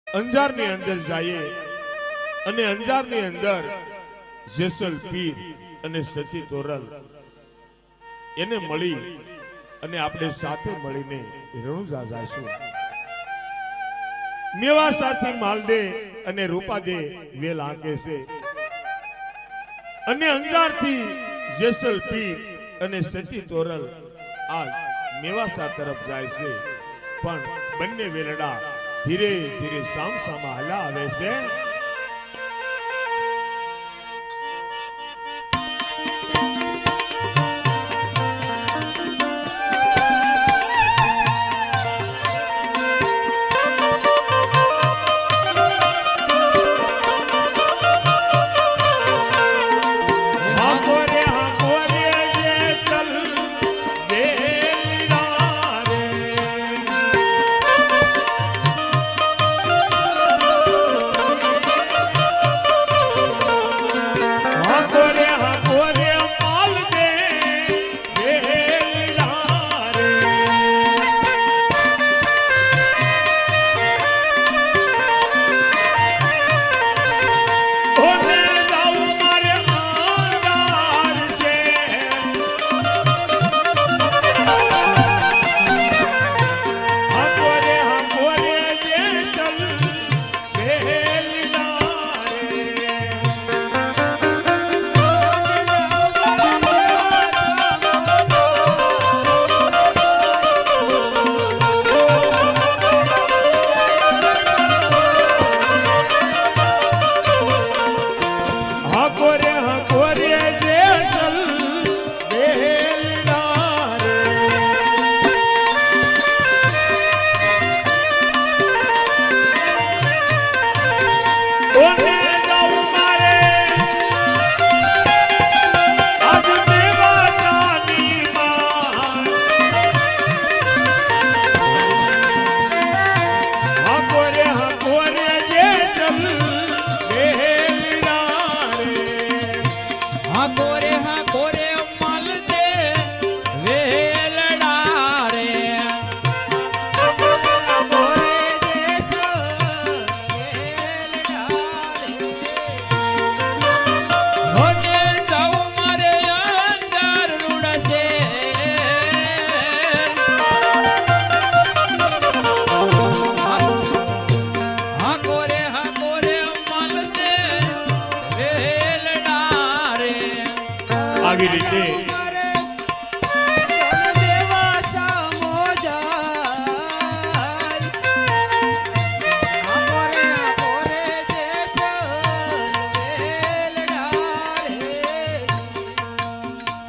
અંજારની અંદર જઈએ અને અંજારની અંદર જેસલ પીર અને સતી તોરલ એને મળી અને આપણે સાથે મળીને રણુજા જઈશું. મેવા સાથી માલદે અને રૂપાદે વેલ આંકે છે અને અંજારથી જેસલ પીર અને સતી તોરલ આ મેવાસા તરફ જાય છે, પણ બંને વેલડા ધીરે ધીરે સામસામા હાલા આવે છે.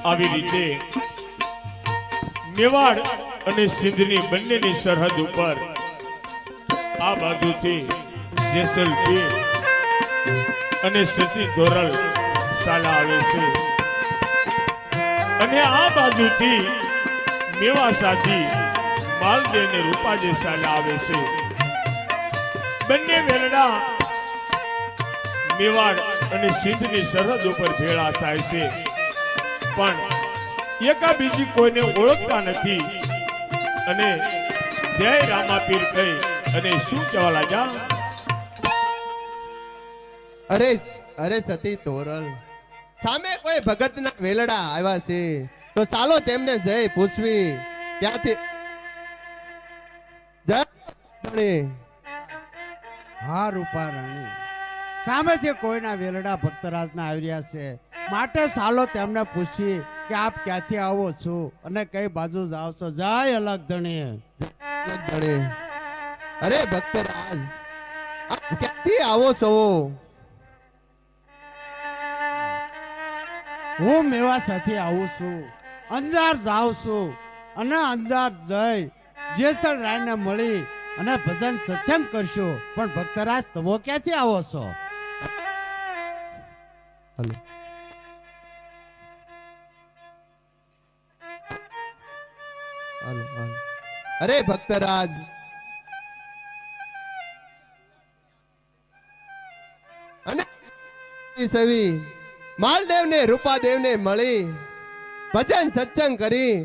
આવી રીતે મેવાડ અને સિંધની બંનેની સરહદ ઉપર આ બાજુથી જેસલ પીર અને સતી તોરલ સાલા આવે છે અને આ બાજુથી મેવાસાથી માલદે અને રૂપાદે સાલા આવે છે. બંને વેલડા મેવાડ અને સિંધની સરહદ ઉપર ભેળા થાય છે, પણ એકા બીજી કોઈને ઓળખતા નથી અને જય રામાપીર કહી અને શું કહેવા લાગ્યા? અરે અરે સતી તોરલ, સામે કોઈ ભગતના વેલડા આવ્યા છે તો ચાલો તેમને જય પૂછવી. ત્યાંથી જય રાણી. હા રૂપા રાણી, સામેથી કોઈના વેલડા ભક્તરાજના આવી રહ્યા છે, માટે ચાલો તેમને પૂછી કે આપ ક્યાંથી આવો છો અને કઈ બાજુ જાઓ છો. જય અલગ ધણી. અરે ભક્તરાજ, આપ ક્યાંથી આવો છો? હું મેવા સાથે આવું છું, અંજાર જાઉં છું અને અંજાર જઈ જેસલ રાયને મળી અને ભજન સત્સંગ કરશું. પણ ભક્તરાજ, તમે ક્યાંથી આવો છો? હાલો. હાલો, હાલો. અરે ભક્તરાજ, અને સવી માલદેવ ને રૂપાદેવ ને મળી ભજન સત્સંગ કરી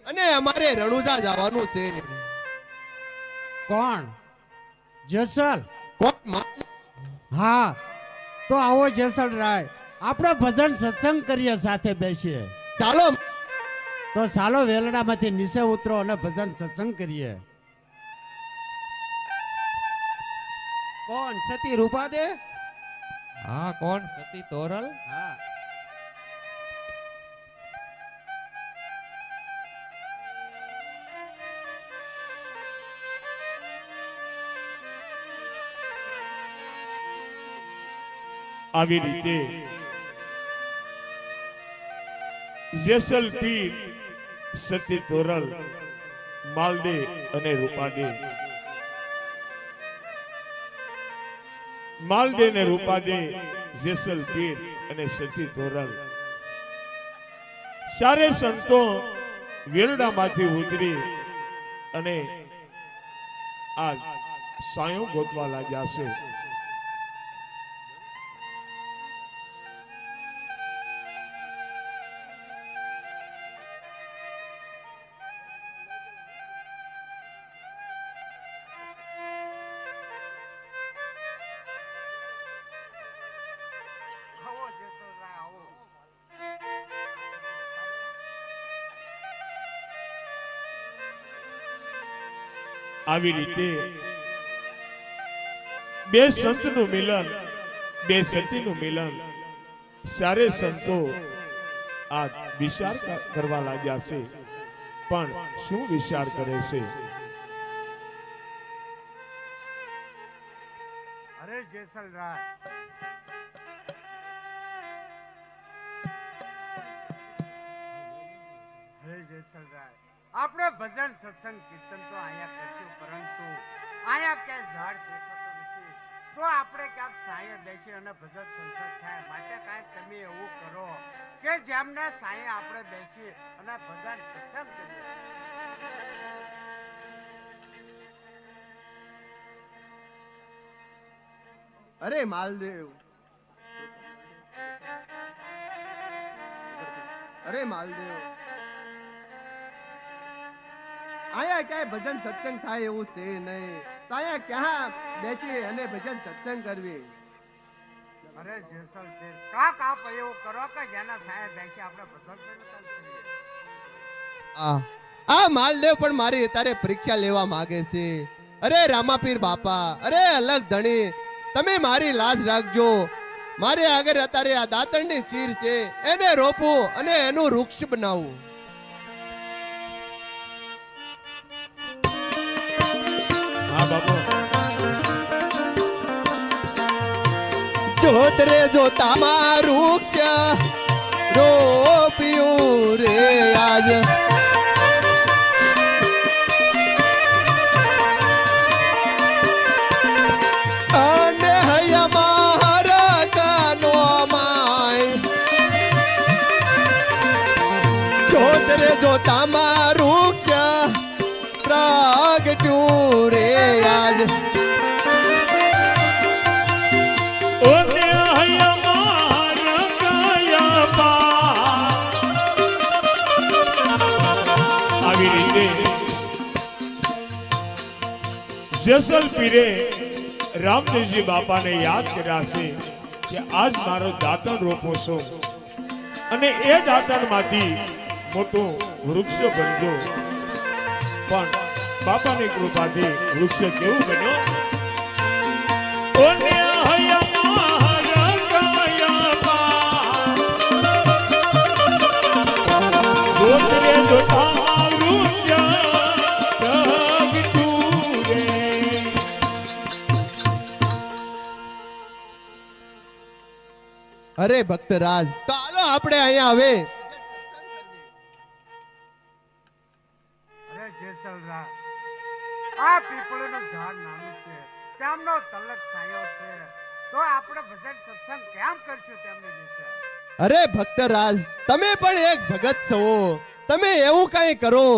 અને અમારે રણુજા જવાનું છે. કોણ? જેસલ? કોણ હા તો આવો જેસલરાય આપણે ભજન સત્સંગ કરીએ સાથે બેસીએ. ચાલો તો ચાલો વેલડામાંથી નીચે ઉતરો અને ભજન સત્સંગ કરીએ. કોણ સતી રૂપા દે? હા કોણ સતી તોરલ? હા. આવી રીતે જેસલ પીર, સતી તોરલ, માલદે અને રૂપાદે, માલદે ને રૂપાદે, જેસલ પીર અને સતી તોરલ ચારે સંતો વેલડામાંથી ઉતરી અને આ સાયો ગોતવા લાગ્યા છે. આવી રીતે બે સંતનું મિલન, બે સતીનું મિલન, ચારે સંતો આ વિચાર કરવા લાગ્યા છે. પણ શું વિચાર કરે છે? અરે જેસલરાય આપણે ભજન સત્સંગ કીર્તન તો અહીંયા કરશું, પરંતુ અહીંયા ક્યાંય ઝાડ દેખાતો નથી. તો આપણે ક્યાંક સાંયે બેસી અને ભજન સત્સંગ થાય. માટે કાંઈક તમે એવું કરો કે જેમને સાંયે આપણે બેસી અને ભજન સત્સંગ કરીએ. અરે માલદેવ, અરે માલદેવ, આયા ક્યાંય ભજન સત્સંગ થાય એવું છે નહીં. તો આયા ક્યાં બેસી અને ભજન સત્સંગ કરવી? અરે જેસલ પીર, કાક આપ એવું કરો કે જેના સાંયે બેસી આપણે ભજન સત્સંગ કરીએ. આ માલદેવ પણ મારી અત્યારે પરીક્ષા લેવા માંગે છે. અરે રામાપીર બાપા, અરે અલગ ધણી, તમે મારી લાજ રાખજો. મારે આગળ અત્યારે આ દાતણની ચીર છે, એને રોપવું અને એનું વૃક્ષ બનાવવું. હા બાપુ. જોતરે જો તમારું વૃક્ષ રોપ્યું રે આજ, અને હૈયામાં હરકનો માય. જોતરે જો તમારું વૃક્ષ પ્રગટ્યું રે આજ, આવી રીતે જેસલ પીરે રામદેવજી બાપાને યાદ કર્યા છે કે આજ મારો દાતણ રોપો છો અને એ દાતણમાંથી મોટું વૃક્ષ બનજો. પણ બાપાની કૃપાથી વૃક્ષ કેવું બન્યો? ઓને હૈયામાં હરકાયા ગોતરે જોતારું પ્રગટ્યું રે. અરે ભક્તરાજ, તો હાલો આપણે અહીંયા આવે. અરે જેસલરાય, આ પીપળનું ઝાડ નાનું છે, તેમનો તલક છાયો છે, તો આપણે ભજન સત્સંગ કેમ કરશું તેમની વિશે? અરે ભક્તરાજ, તમે પણ એક ભગત છો. તમે એવું કઈ કરો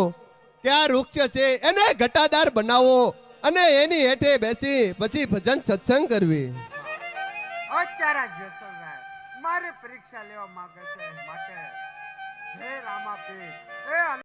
કે આ વૃક્ષ છે એને ઘટાદાર બનાવો અને એની હેઠે બેસી પછી ભજન સત્સંગ કરવી. અત્યારે જેસલરાય મારી પરીક્ષા લેવા માંગે છે, માટે હે રામાપીર,